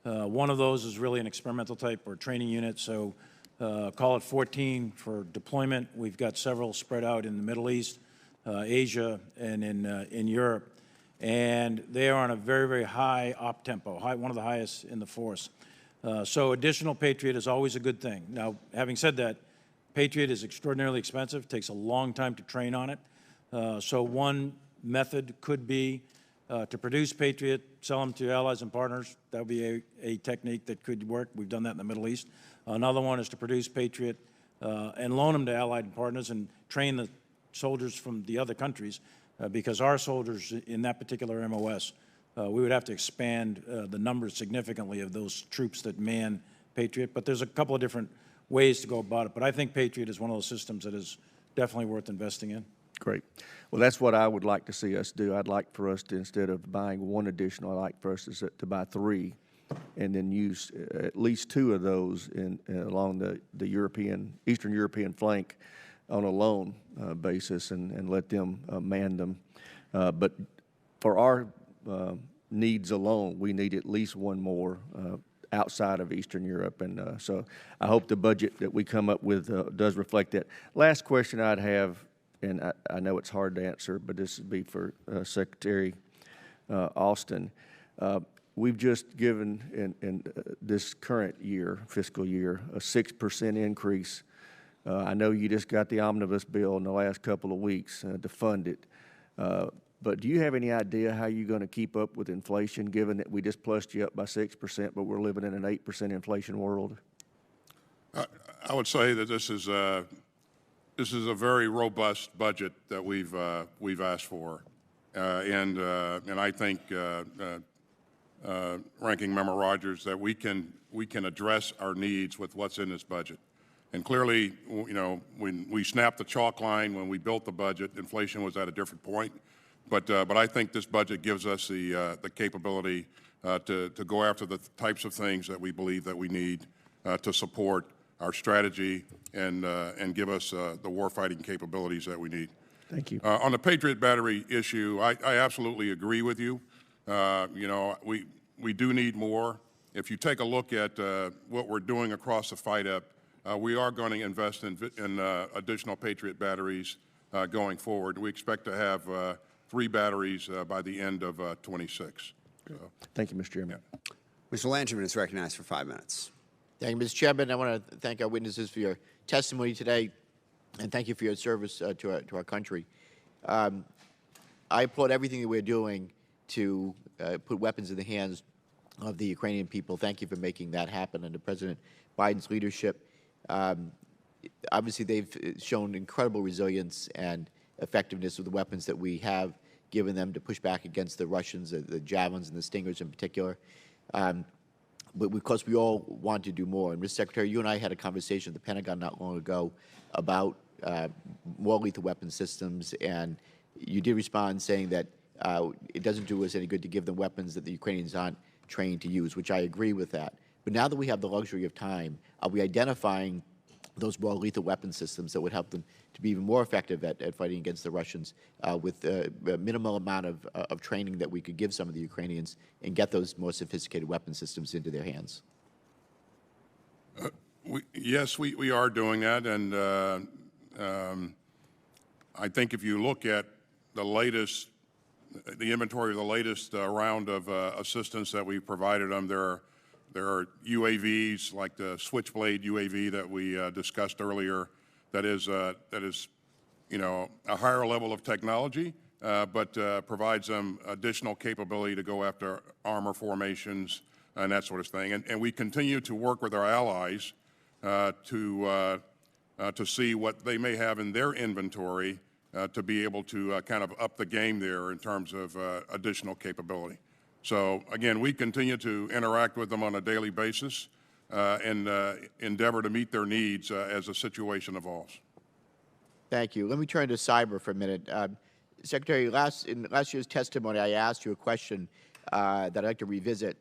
one of those is really an experimental type or training unit, so call it 14 for deployment. We've got several spread out in the Middle East, Asia, and in Europe, and they are on a very, very high op tempo, one of the highest in the force. So additional Patriot is always a good thing. Now, having said that, Patriot is extraordinarily expensive, takes a long time to train on it. So one method could be to produce Patriot, sell them to allies and partners. That would be a technique that could work. We've done that in the Middle East. Another one is to produce Patriot and loan them to allied partners and train the soldiers from the other countries, because our soldiers in that particular MOS, we would have to expand the numbers significantly of those troops that man Patriot. But there's a couple of different ways to go about it. But I think Patriot is one of those systems that is definitely worth investing in. Great. Well, that's what I would like to see us do. I'd like for us to, instead of buying one additional, I'd like for us to buy 3 and then use at least 2 of those along the Eastern European flank on a loan basis and let them man them. But for our needs alone, we need at least one more outside of Eastern Europe. And so I hope the budget that we come up with does reflect that. Last question I'd have, and I know it's hard to answer, but this would be for Secretary Austin. We've just given in this current year, fiscal year, a 6% increase. I know you just got the omnibus bill in the last couple of weeks to fund it. But do you have any idea how you're going to keep up with inflation, given that we just plussed you up by 6%, but we're living in an 8% inflation world? I would say that this is a very robust budget that we've asked for, and I think Ranking Member Rogers, that we can address our needs with what's in this budget. And clearly, you know, when we snapped the chalk line when we built the budget, inflation was at a different point. But I think this budget gives us the capability to go after the types of things that we believe that we need to support our strategy and give us the warfighting capabilities that we need. Thank you. On the Patriot battery issue, I absolutely agree with you. You know, we do need more. If you take a look at what we're doing across the FIDEP, we are going to invest in additional Patriot batteries going forward. We expect to have 3 batteries by the end of 26. So, Thank you, Mr. Chairman. Mr. Langevin is recognized for 5 minutes. Thank you, Mr. Chairman. I want to thank our witnesses for your testimony today, and thank you for your service to our country. I applaud everything that we're doing to put weapons in the hands of the Ukrainian people. Thank you for making that happen under President Biden's leadership. Obviously, they've shown incredible resilience and effectiveness with the weapons that we have given them to push back against the Russians, the Javelins and the Stingers in particular. But of course, we all want to do more. And, Mr. Secretary, you and I had a conversation at the Pentagon not long ago about more lethal weapon systems, and you did respond saying that it doesn't do us any good to give them weapons that the Ukrainians aren't trained to use, which I agree with that. But now that we have the luxury of time, are we identifying those more lethal weapon systems that would help them to be even more effective at fighting against the Russians with a minimal amount of training that we could give some of the Ukrainians and get those more sophisticated weapon systems into their hands? Yes, we are doing that, and I think if you look at the inventory of the latest round of assistance that we provided them, there are UAVs like the Switchblade UAV that we discussed earlier. That is, you know, a higher level of technology, but provides them additional capability to go after armor formations and that sort of thing. And we continue to work with our allies to see what they may have in their inventory to be able to kind of up the game there in terms of additional capability. So again, we continue to interact with them on a daily basis and endeavor to meet their needs as the situation evolves. Thank you. Let me turn to cyber for a minute. Secretary, in last year's testimony, I asked you a question that I'd like to revisit.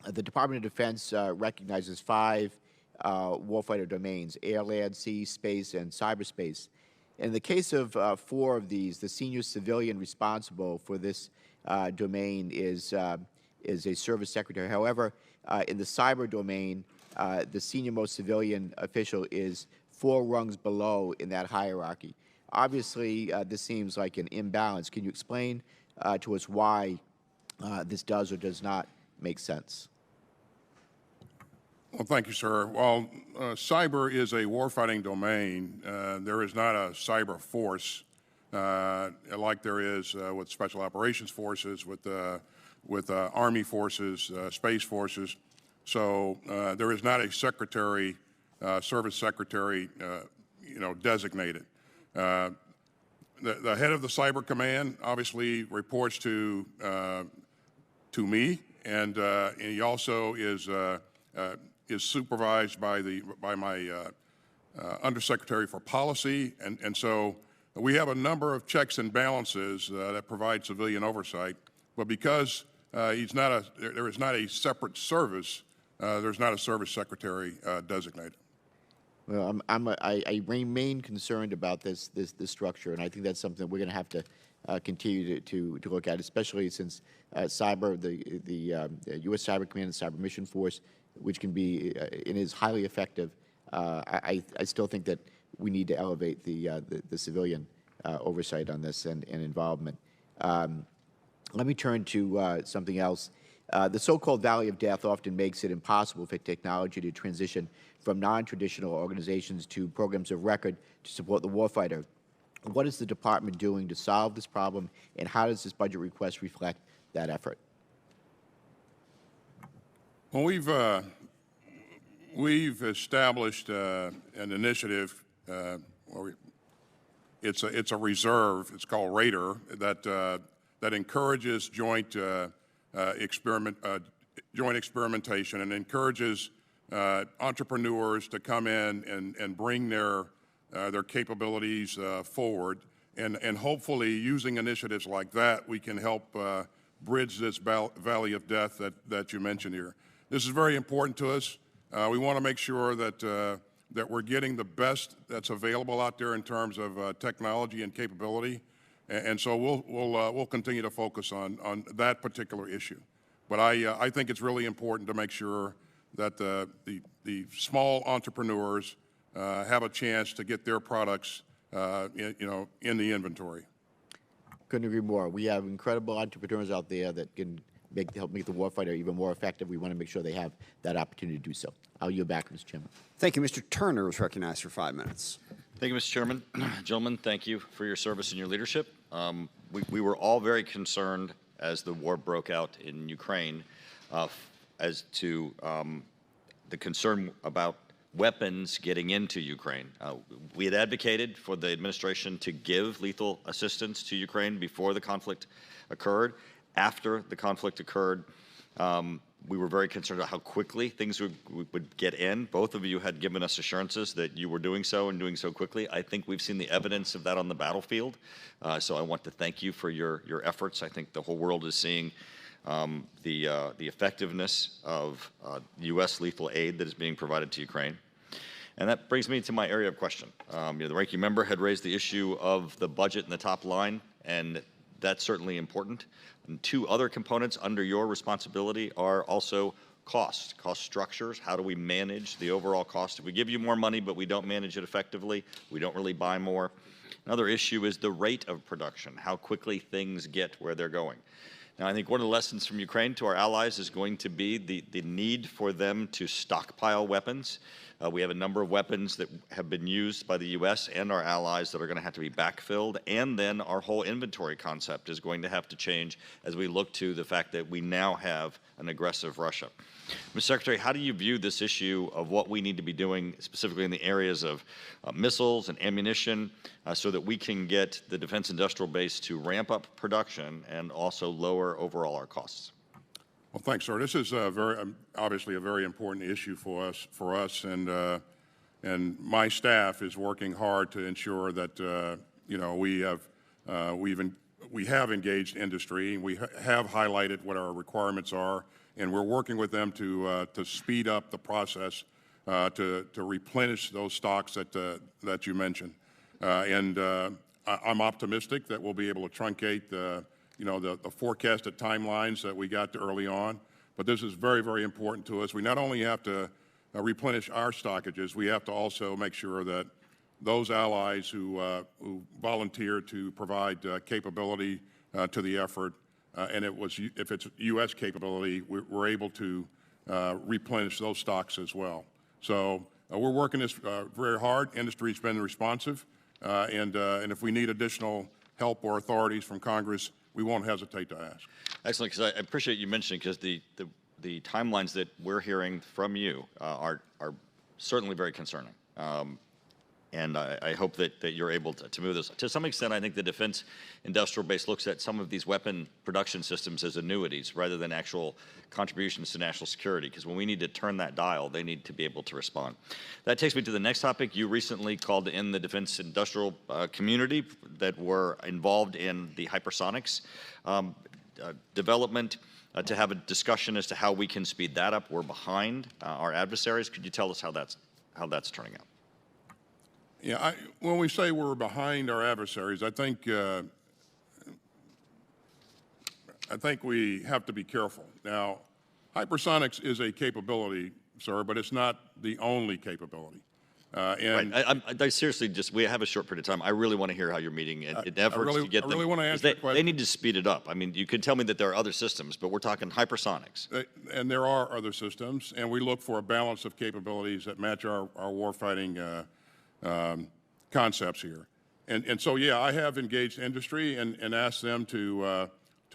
The Department of Defense recognizes 5 warfighter domains: air, land, sea, space, and cyberspace. In the case of 4 of these, the senior civilian responsible for this domain is a service secretary. However, in the cyber domain, the senior most civilian official is 4 rungs below in that hierarchy. Obviously, this seems like an imbalance. Can you explain to us why this does or does not make sense? Well, thank you, sir. While cyber is a warfighting domain, there is not a cyber force like there is with Special Operations Forces, with Army forces, Space Forces. So there is not a secretary, service secretary, you know, designated. The head of the Cyber Command obviously reports to me, and he also is supervised by my Undersecretary for Policy, and so we have a number of checks and balances that provide civilian oversight. But because there is not a separate service, there's not a service secretary designated. Well, I remain concerned about this structure, and I think that's something we're going to have to continue to look at, especially since cyber, the U.S. Cyber Command and Cyber Mission Force, which can be and is highly effective. I still think that we need to elevate the civilian oversight on this and involvement. Let me turn to something else. The so-called Valley of Death often makes it impossible for technology to transition from non-traditional organizations to programs of record to support the warfighter. What is the department doing to solve this problem, and how does this budget request reflect that effort? Well, we've established an initiative. It's a reserve. It's called Raider that encourages joint experimentation and encourages entrepreneurs to come in and bring their capabilities forward, and hopefully using initiatives like that, we can help bridge this valley of death that you mentioned here. This is very important to us. We want to make sure that we're getting the best that's available out there in terms of technology and capability, And so we'll continue to focus on that particular issue. But I think it's really important to make sure that the small entrepreneurs have a chance to get their products in the inventory. Couldn't agree more. We have incredible entrepreneurs out there that can help make the warfighter even more effective. We want to make sure they have that opportunity to do so. I'll yield back, Mr. Chairman. Thank you. Mr. Turner is recognized for 5 minutes. Thank you, Mr. Chairman. Gentlemen, thank you for your service and your leadership. We were all very concerned as the war broke out in Ukraine as to the concern about weapons getting into Ukraine. We had advocated for the administration to give lethal assistance to Ukraine before the conflict occurred. After the conflict occurred, we were very concerned about how quickly things would get in. Both of you had given us assurances that you were doing so and doing so quickly. I think we've seen the evidence of that on the battlefield. So I want to thank you for your efforts. I think the whole world is seeing the effectiveness of U.S. lethal aid that is being provided to Ukraine. And that brings me to my area of question. The ranking member had raised the issue of the budget in the top line, and that's certainly important. And two other components under your responsibility are also cost structures. How do we manage the overall cost? If we give you more money but we don't manage it effectively, we don't really buy more. Another issue is the rate of production, how quickly things get where they're going. Now, I think one of the lessons from Ukraine to our allies is going to be the need for them to stockpile weapons. We have a number of weapons that have been used by the U.S. and our allies that are going to have to be backfilled, and then our whole inventory concept is going to have to change as we look to the fact that we now have an aggressive Russia. Mr. Secretary, how do you view this issue of what we need to be doing specifically in the areas of missiles and ammunition so that we can get the defense industrial base to ramp up production and also lower overall our costs? Well, thanks, sir. This is obviously a very important issue for us, and my staff is working hard to ensure that we have engaged industry. We have highlighted what our requirements are, and we're working with them to speed up the process to replenish those stocks that you mentioned. I'm optimistic that we'll be able to truncate the forecasted timelines that we got early on. But this is very, very important to us. We not only have to replenish our stockages, we have to also make sure that those allies who volunteer to provide capability to the effort, and if it's U.S. capability, we're able to replenish those stocks as well. So we're working this very hard. Industry's been responsive, and if we need additional help or authorities from Congress, we won't hesitate to ask. Excellent, because I appreciate you mentioning, because the timelines that we're hearing from you are certainly very concerning. And I hope that you're able to move this. To some extent, I think the defense industrial base looks at some of these weapon production systems as annuities rather than actual contributions to national security, because when we need to turn that dial, they need to be able to respond. That takes me to the next topic. You recently called in the defense industrial community that were involved in the hypersonics development to have a discussion as to how we can speed that up. We're behind our adversaries. Could you tell us how that's turning out? Yeah, when we say we're behind our adversaries, I think we have to be careful. Now, hypersonics is a capability, sir, but it's not the only capability. Right. I seriously we have a short period of time. I really want to hear how you're meeting in efforts to get them. I really want to answer your question. They need to speed it up. I mean, you could tell me that there are other systems, but we're talking hypersonics. And there are other systems, and we look for a balance of capabilities that match our warfighting concepts here. And so, yeah, I have engaged industry and asked them to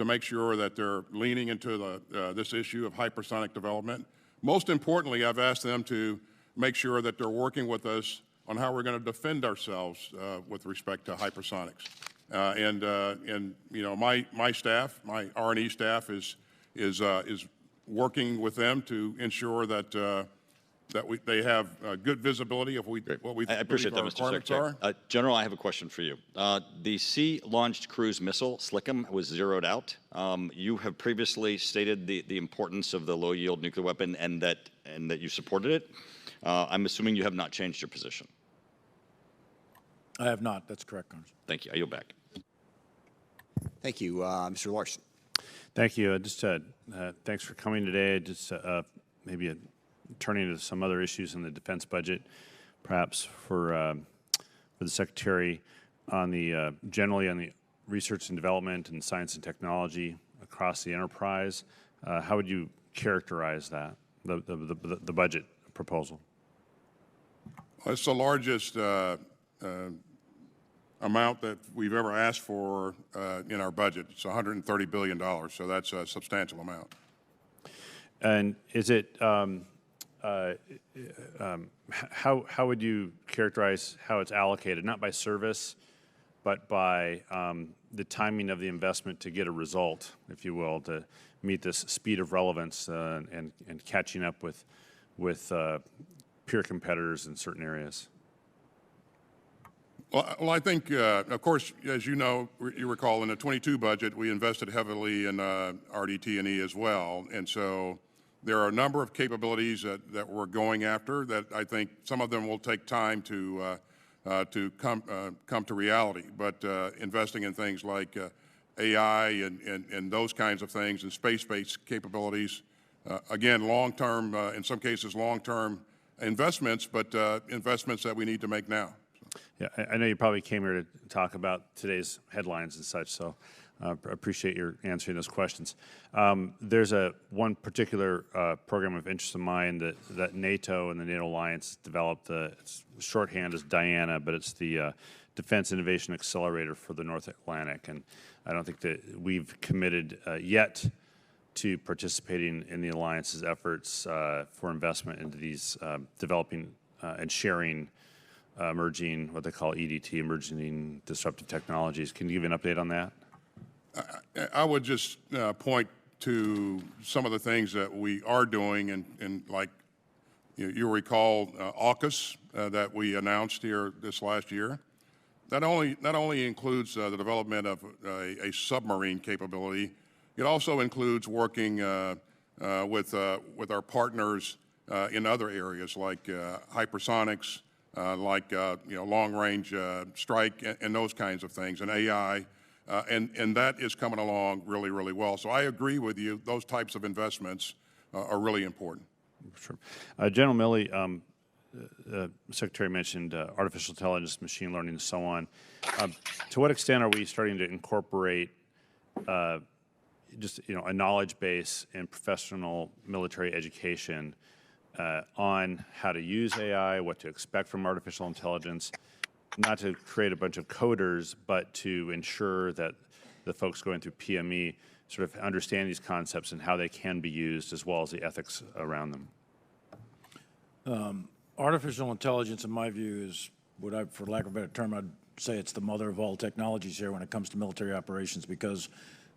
make sure that they're leaning into this issue of hypersonic development. Most importantly, I've asked them to make sure that they're working with us on how we're going to defend ourselves with respect to hypersonics. My staff, my R&E staff, is working with them to ensure that they have good visibility of what we I appreciate that, Mr. Secretary. General, I have a question for you. The Sea-Launched Cruise Missile, SLCM, was zeroed out. You have previously stated the importance of the low-yield nuclear weapon and that you supported it. I'm assuming you have not changed your position. I have not. That's correct, Congressman. Thank you. I yield back. Thank you. Mr. Larson. Thank you. Thanks for coming today. Maybe turning to some other issues in the defense budget, perhaps for the Secretary generally on the research and development and science and technology across the enterprise. How would you characterize that, the budget proposal? Well, it's the largest amount that we've ever asked for in our budget. It's $130 billion, so that's a substantial amount. And is it, how would you characterize how it's allocated, not by service, but by the timing of the investment to get a result, if you will, to meet this speed of relevance and catching up with peer competitors in certain areas? Well, I think, of course, as you know, you recall, in the 22 budget, we invested heavily in RDT&E as well. And so there are a number of capabilities that we're going after that I think some of them will take time to come to reality. But investing in things like AI and those kinds of things and space-based capabilities, again, long-term, in some cases, long-term investments, but investments that we need to make now. Yeah, I know you probably came here to talk about today's headlines and such, so I appreciate your answering those questions. There's one particular program of interest of mine that NATO and the NATO Alliance developed. Its shorthand is DIANA, but it's the Defense Innovation Accelerator for the North Atlantic. And I don't think that we've committed yet to participating in the Alliance's efforts for investment into these developing and sharing emerging, what they call EDT, emerging disruptive technologies. Can you give an update on that? I would just point to some of the things that we are doing, and like you recall AUKUS that we announced here this last year. That not only includes the development of a submarine capability, it also includes working with our partners in other areas like hypersonics, like long-range strike and those kinds of things, and AI, and that is coming along really, really well. So I agree with you; those types of investments are really important. Sure. General Milley, the Secretary mentioned artificial intelligence, machine learning, and so on. To what extent are we starting to incorporate just a knowledge base in professional military education on how to use AI, what to expect from artificial intelligence, not to create a bunch of coders, but to ensure that the folks going through PME sort of understand these concepts and how they can be used, as well as the ethics around them? Artificial intelligence, in my view, is for lack of a better term, I'd say it's the mother of all technologies here when it comes to military operations, because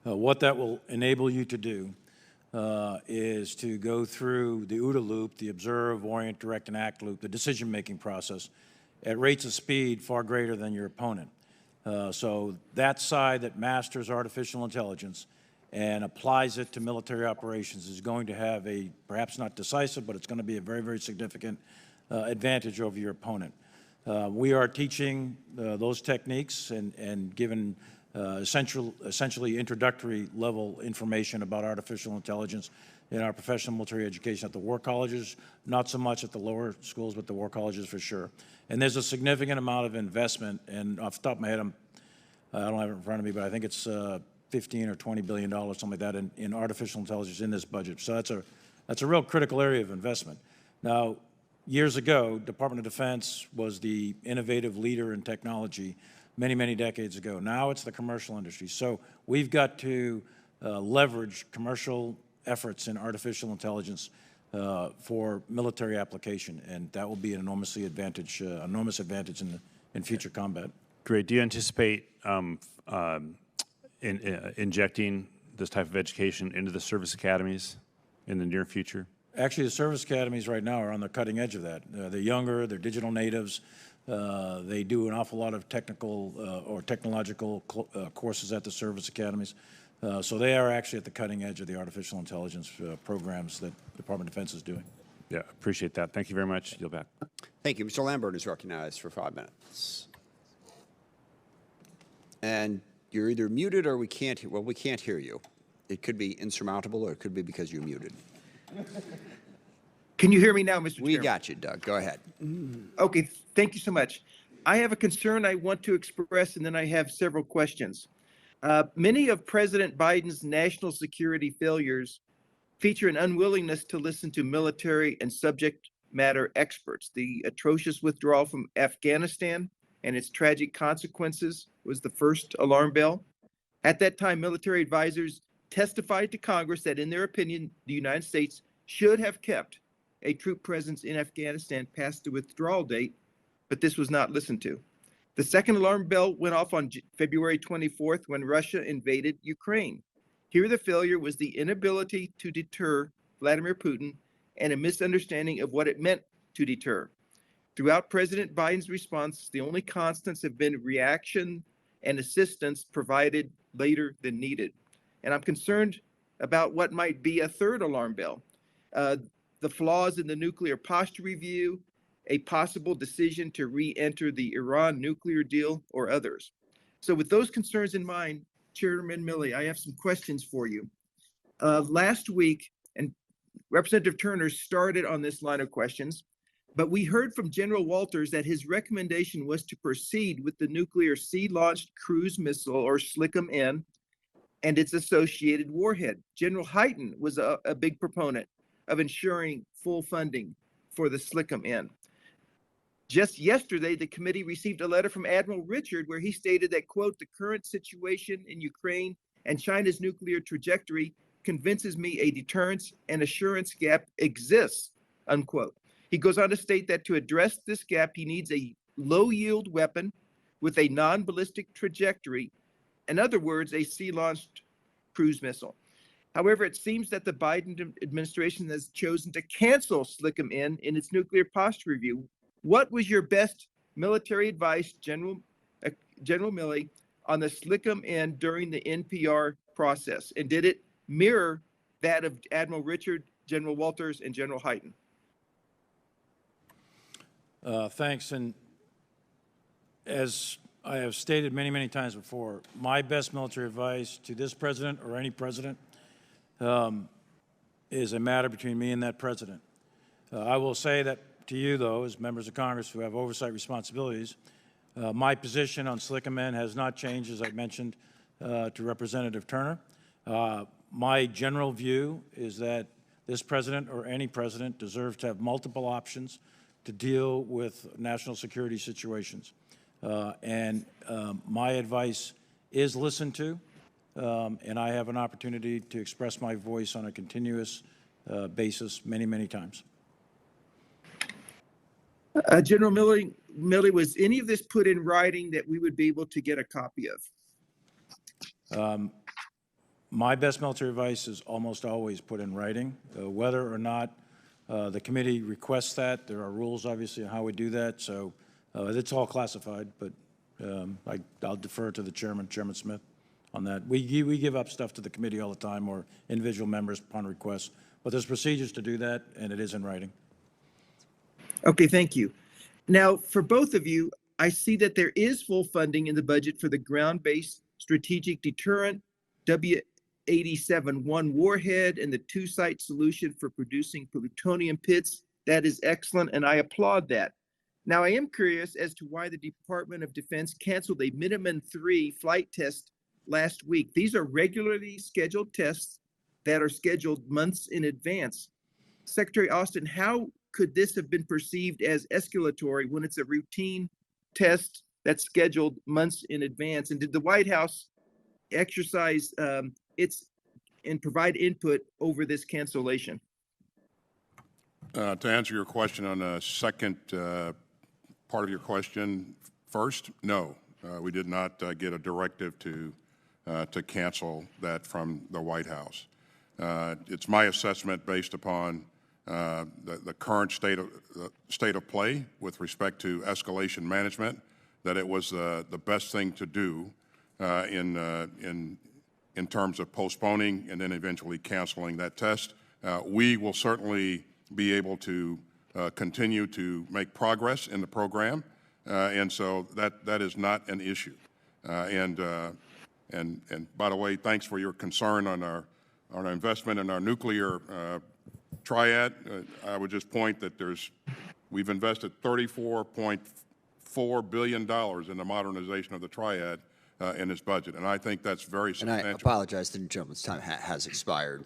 what that will enable you to do is to go through the OODA loop, the observe, orient, direct, and act loop, the decision-making process, at rates of speed far greater than your opponent. So that side that masters artificial intelligence and applies it to military operations is going to have a, perhaps not decisive, but it's going to be a very, very significant advantage over your opponent. We are teaching those techniques and given essentially introductory level information about artificial intelligence in our professional military education at the war colleges, not so much at the lower schools, but the war colleges for sure. And there's a significant amount of investment, and off the top of my head, I don't have it in front of me, but I think it's $15 or $20 billion, something like that, in artificial intelligence in this budget. So that's a real critical area of investment. Now, years ago, Department of Defense was the innovative leader in technology many, many decades ago. Now it's the commercial industry. So we've got to leverage commercial efforts in artificial intelligence for military application, and that will be an enormous advantage in future combat. Great. Do you anticipate injecting this type of education into the service academies in the near future? Actually, the service academies right now are on the cutting edge of that. They're younger, they're digital natives. They do an awful lot of technical or technological courses at the service academies. So they are actually at the cutting edge of the artificial intelligence programs that the Department of Defense is doing. Yeah, appreciate that. Thank you very much. Yield back. Thank you. Mr. Lambert is recognized for 5 minutes. And You're either muted or we can't, well, we can't hear you. It could be insurmountable or it could be because you're muted. Can you hear me now, Mr. We Chairman? got you, Doug. Go ahead. Okay, thank you so much. I have a concern I want to express, and then I have several questions. Many of President Biden's national security failures feature an unwillingness to listen to military and subject matter experts. The atrocious withdrawal from Afghanistan and its tragic consequences was the first alarm bell. At that time, military advisors testified to Congress that, in their opinion, the United States should have kept a troop presence in Afghanistan past the withdrawal date, but this was not listened to. The second alarm bell went off on February 24th when Russia invaded Ukraine. Here, the failure was the inability to deter Vladimir Putin and a misunderstanding of what it meant to deter. Throughout President Biden's response, the only constants have been reaction and assistance provided later than needed. And I'm concerned about what might be a third alarm bell. The flaws in the nuclear posture review, a possible decision to re-enter the Iran nuclear deal, or others. So with those concerns in mind, Chairman Milley, I have some questions for you. Last week, and Representative Turner started on this line of questions, but we heard from General Walters that his recommendation was to proceed with the nuclear sea-launched cruise missile, or SLICM-N, and its associated warhead. General Hyten was a big proponent of ensuring full funding for the SLICM-N. Just yesterday, the committee received a letter from Admiral Richard where he stated that, quote, "The current situation in Ukraine and China's nuclear trajectory convinces me a deterrence and assurance gap exists," unquote. He goes on to state that to address this gap, he needs a low-yield weapon with a non-ballistic trajectory. In other words, a sea-launched cruise missile. However, it seems that the Biden administration has chosen to cancel SLICM-N in its nuclear posture review. What was your best military advice, General Milley, on the SLICM-N during the NPR process? And did it mirror that of Admiral Richard, General Walters, and General Hyten? Thanks. And as I have stated many, many times before, my best military advice to this president or any president is a matter between me and that president. I will say that to you, though, as members of Congress who have oversight responsibilities, my position on SLICM-N has not changed, as I mentioned to Representative Turner. My general view is that this president or any president deserves to have multiple options to deal with national security situations. My advice is listened to, and I have an opportunity to express my voice on a continuous basis many, many times. General Milley, was any of this put in writing that we would be able to get a copy of? My best military advice is almost always put in writing. Whether or not the committee requests that, there are rules, obviously, on how we do that. So it's all classified, but I'll defer to the chairman, Chairman Smith, on that. We give up stuff to the committee all the time or individual members upon request, but there's procedures to do that, and it is in writing. Okay, thank you. Now, for both of you, I see that there is full funding in the budget for the ground-based strategic deterrent, W-87-1 warhead, and the two-site solution for producing plutonium pits. That is excellent, and I applaud that. Now, I am curious as to why the Department of Defense canceled a Minuteman III flight test last week. These are regularly scheduled tests that are scheduled months in advance. Secretary Austin, how could this have been perceived as escalatory when it's a routine test that's scheduled months in advance? And did the White House exercise and provide input over this cancellation? To answer your question on the second part of your question first, no, we did not get a directive to cancel that from the White House. It's my assessment based upon the current state of play with respect to escalation management, that it was the best thing to do in terms of postponing and then eventually canceling that test. We will certainly be able to continue to make progress in the program, and so that is not an issue. And by the way, thanks for your concern on our investment in our nuclear triad. I would just point that we've invested $34.4 billion in the modernization of the triad in this budget, and I think that's very And I substantial. apologize, the gentleman's time has expired.